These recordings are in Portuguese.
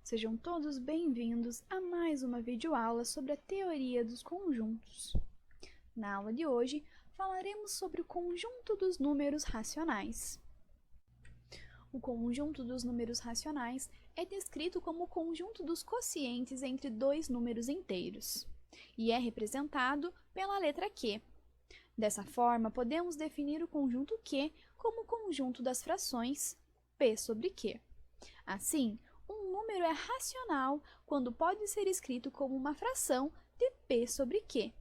Sejam todos bem-vindos a mais uma videoaula sobre a teoria dos conjuntos. Na aula de hoje, falaremos sobre o conjunto dos números racionais. O conjunto dos números racionais é descrito como o conjunto dos quocientes entre dois números inteiros, e é representado pela letra Q. Dessa forma, podemos definir o conjunto Q como o conjunto das frações P sobre Q. Assim, um número é racional quando pode ser escrito como uma fração de P sobre Q,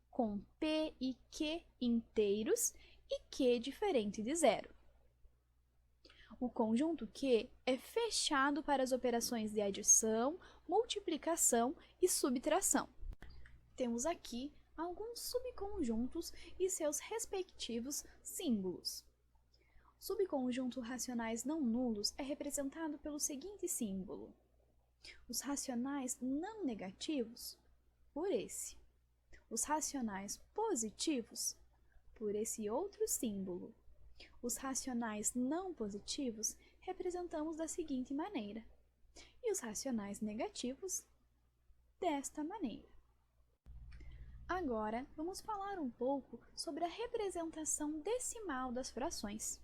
com P e Q inteiros e Q diferente de zero. O conjunto Q é fechado para as operações de adição, multiplicação e subtração. Temos aqui alguns subconjuntos e seus respectivos símbolos. O subconjunto racionais não nulos é representado pelo seguinte símbolo. Os racionais não negativos, por esse. Os racionais positivos, por esse outro símbolo. Os racionais não positivos representamos da seguinte maneira. E os racionais negativos, desta maneira. Agora, vamos falar um pouco sobre a representação decimal das frações.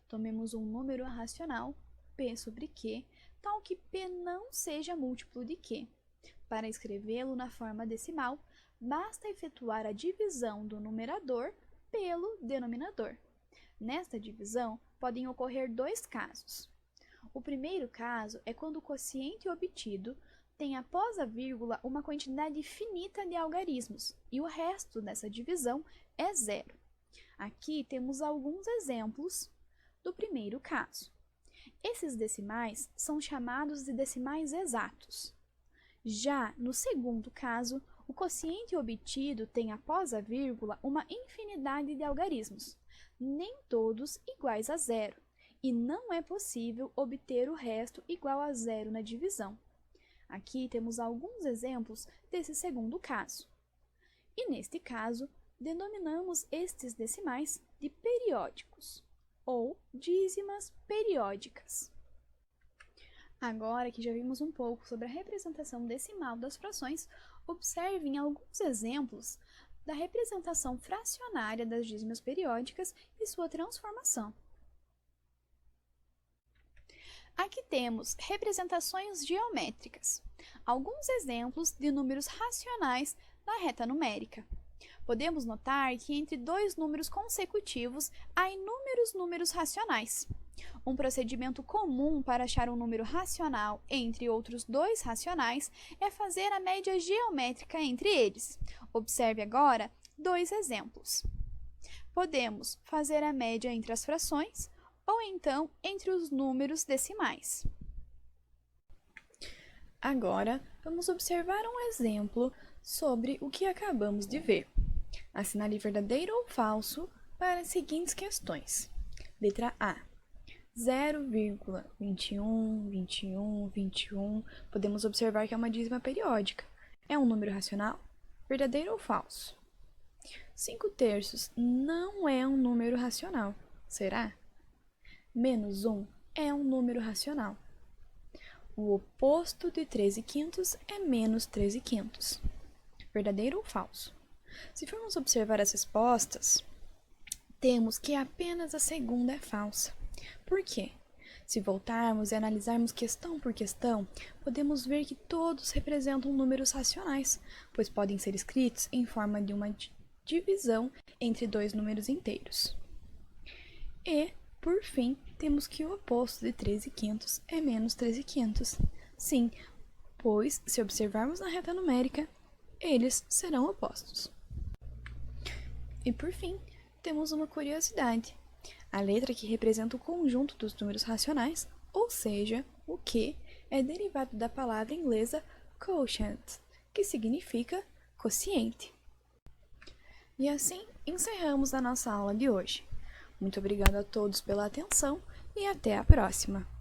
Tomemos um número racional, P sobre Q, tal que P não seja múltiplo de Q. Para escrevê-lo na forma decimal, basta efetuar a divisão do numerador pelo denominador. Nesta divisão, podem ocorrer dois casos. O primeiro caso é quando o quociente obtido tem após a vírgula uma quantidade finita de algarismos, e o resto dessa divisão é zero. Aqui temos alguns exemplos do primeiro caso. Esses decimais são chamados de decimais exatos. Já no segundo caso, o quociente obtido tem após a vírgula uma infinidade de algarismos, nem todos iguais a zero, e não é possível obter o resto igual a zero na divisão. Aqui temos alguns exemplos desse segundo caso. E neste caso, denominamos estes decimais de periódicos, ou dízimas periódicas. Agora que já vimos um pouco sobre a representação decimal das frações, observem alguns exemplos da representação fracionária das dízimas periódicas e sua transformação. Aqui temos representações geométricas, alguns exemplos de números racionais da reta numérica. Podemos notar que entre dois números consecutivos há inúmeros números racionais. Um procedimento comum para achar um número racional entre outros dois racionais é fazer a média geométrica entre eles. Observe agora dois exemplos. Podemos fazer a média entre as frações ou então entre os números decimais. Agora, vamos observar um exemplo sobre o que acabamos de ver. Assinale verdadeiro ou falso para as seguintes questões. Letra A. 0,21, 21, 21. Podemos observar que é uma dízima periódica. É um número racional? Verdadeiro ou falso? 5/3 não é um número racional. Será? Menos 1 é um número racional. O oposto de 13/5 é menos 13/5. Verdadeiro ou falso? Se formos observar as respostas, temos que apenas a segunda é falsa. Por quê? Se voltarmos e analisarmos questão por questão, podemos ver que todos representam números racionais, pois podem ser escritos em forma de uma divisão entre dois números inteiros. E, por fim, temos que o oposto de 13/5 é menos 13/5. Sim, pois, se observarmos na reta numérica, eles serão opostos. E, por fim, temos uma curiosidade. A letra que representa o conjunto dos números racionais, ou seja, o Q, é derivado da palavra inglesa quotient, que significa quociente. E assim, encerramos a nossa aula de hoje. Muito obrigada a todos pela atenção e até a próxima!